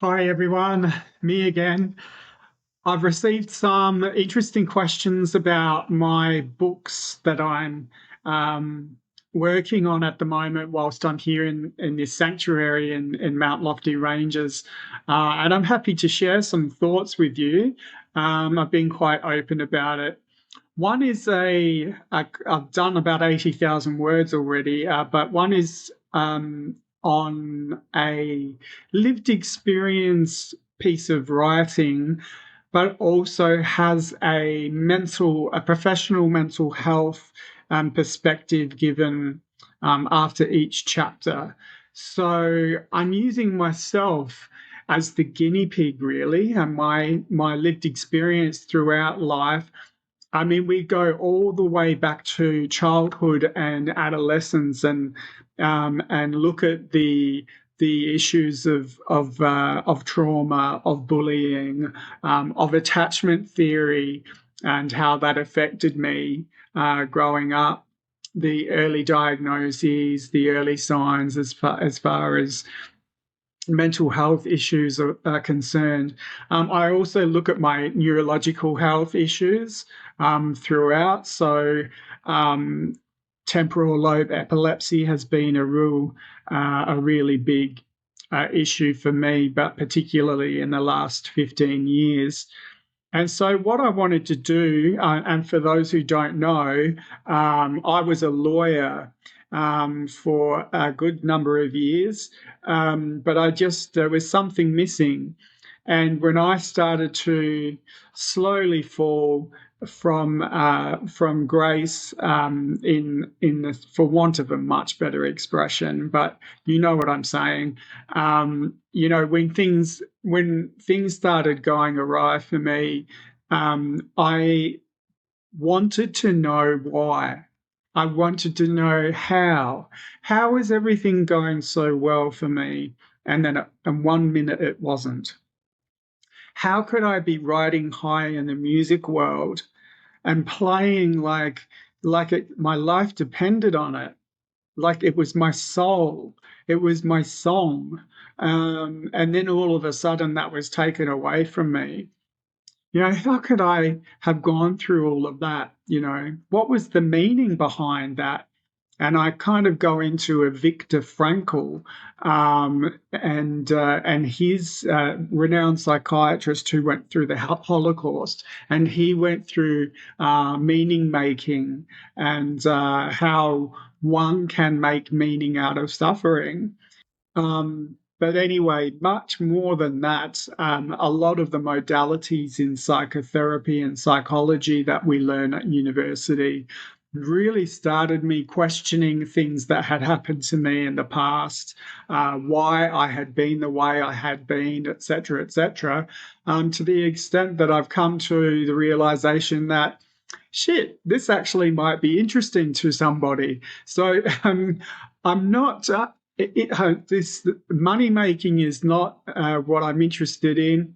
Hi everyone, me again. I've received some interesting questions about my books that I'm um, working on at the moment whilst I'm here in this sanctuary in Mount Lofty Ranges. And I'm happy to share some thoughts with you. I've been quite open about it. One is I've done about 80,000 words already, but one is on a lived experience piece of writing, but also has a professional mental health perspective given after each chapter. So I'm using myself as the guinea pig, really, and my lived experience throughout life. I mean, we go all the way back to childhood and adolescence, and look at the issues of trauma, of bullying, of attachment theory, and how that affected me growing up. The early diagnoses, the early signs, as far as mental health issues are concerned. I also look at my neurological health issues throughout. So temporal lobe epilepsy has been a really big issue for me, but particularly in the last 15 years. And so what I wanted to do, and for those who don't know, I was a lawyer for a good number of years, but there was something missing. And when I started to slowly fall from grace, for want of a much better expression, but you know what I'm saying. When things started going awry for me, I wanted to know why. I wanted to know how. How is everything going so well for me? And then in 1 minute it wasn't. How could I be riding high in the music world and playing like my life depended on it, like it was my soul, it was my song, and then all of a sudden that was taken away from me? How could I have gone through all of that? What was the meaning behind that? And I kind of go into a Viktor Frankl, and his renowned psychiatrist who went through the Holocaust, and he went through meaning making, and how one can make meaning out of suffering. But anyway, much more than that, a lot of the modalities in psychotherapy and psychology that we learn at university really started me questioning things that had happened to me in the past, why I had been the way I had been, etc., etc., to the extent that I've come to the realization that, shit, this actually might be interesting to somebody. So I'm not. This money making is not what I'm interested in.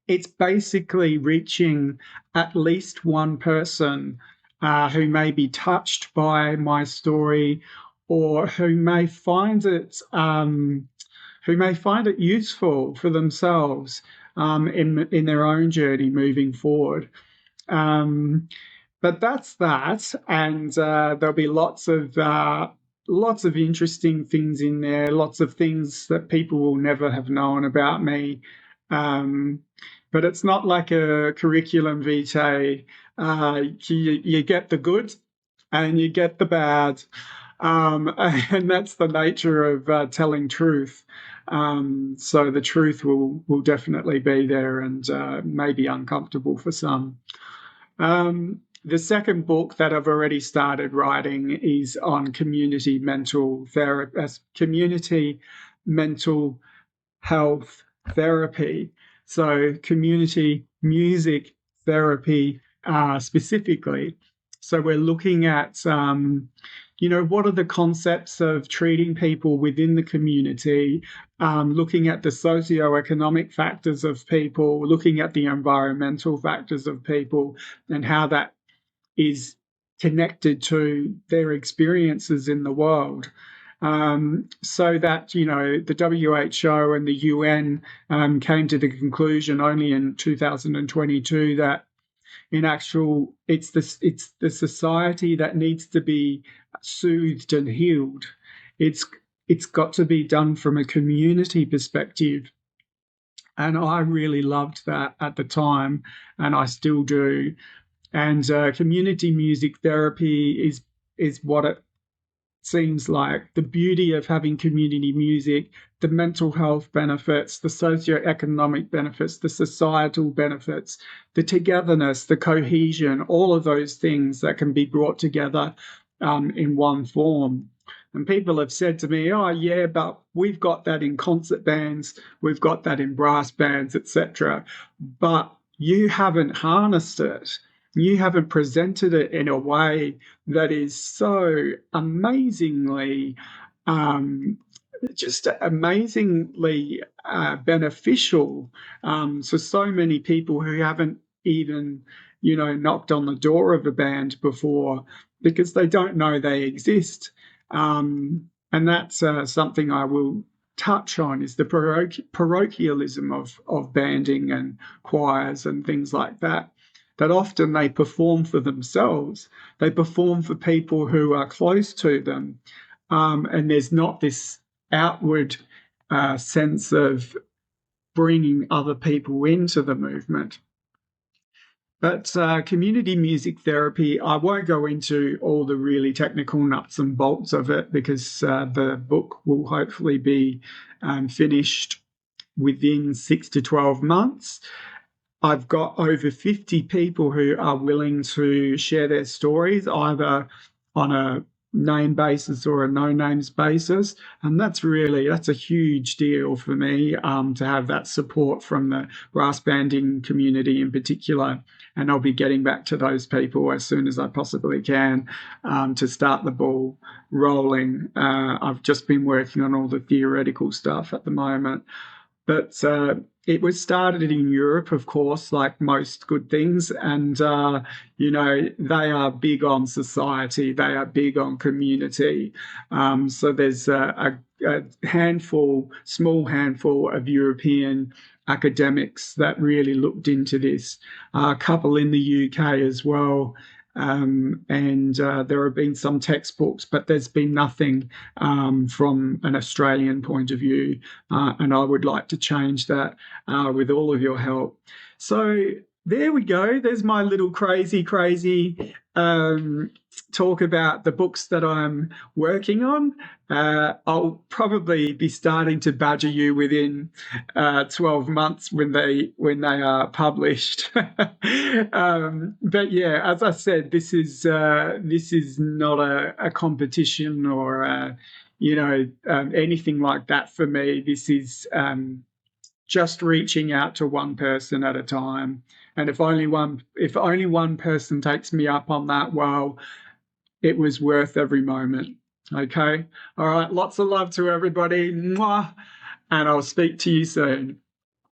It's basically reaching at least one person who may be touched by my story, or who may find it useful for themselves in their own journey moving forward. But that's that, and there'll be lots of interesting things in there, lots of things that people will never have known about me. But it's not like a curriculum vitae. You get the good and you get the bad. And that's the nature of telling truth. So the truth will definitely be there, and may be uncomfortable for some. The second book that I've already started writing is on community mental health therapy. So community music therapy specifically. So we're looking at, what are the concepts of treating people within the community, looking at the socioeconomic factors of people, looking at the environmental factors of people, and how that is connected to their experiences in the world. so that, you know, the WHO and the UN came to the conclusion only in 2022 that in actual, it's the society that needs to be soothed and healed. It's got to be done from a community perspective. And I really loved that at the time, and I still do. And community music therapy is what it seems like. The beauty of having community music, the mental health benefits, the socioeconomic benefits, the societal benefits, the togetherness, the cohesion, all of those things that can be brought together in one form. And people have said to me, oh, yeah, but we've got that in concert bands, we've got that in brass bands, etc. But you haven't harnessed it. You haven't presented it in a way that is so amazingly, just amazingly beneficial to so many people who haven't even, you know, knocked on the door of a band before because they don't know they exist. And that's something I will touch on, is the parochialism of banding and choirs and things like that. That often they perform for themselves. They perform for people who are close to them. And there's not this outward sense of bringing other people into the movement. But community music therapy, I won't go into all the really technical nuts and bolts of it because the book will hopefully be finished within 6 to 12 months. I've got over 50 people who are willing to share their stories, either on a name basis or a no names basis, and that's a huge deal for me to have that support from the brass banding community in particular. And I'll be getting back to those people as soon as I possibly can to start the ball rolling. I've just been working on all the theoretical stuff at the moment. But it was started in Europe, of course, like most good things. And, you know, they are big on society. They are big on community. So there's a small handful of European academics that really looked into this, a couple in the UK as well. And there have been some textbooks, but there's been nothing from an Australian point of view. And I would like to change that with all of your help. So there we go. There's my little crazy talk about the books that I'm working on. I'll probably be starting to badger you within 12 months when they are published. But yeah, as I said, this is not a competition or you know, anything like that for me. This is just reaching out to one person at a time. And if only one person takes me up on that, well, it was worth every moment. Okay. All right. Lots of love to everybody. Mwah. And I'll speak to you soon.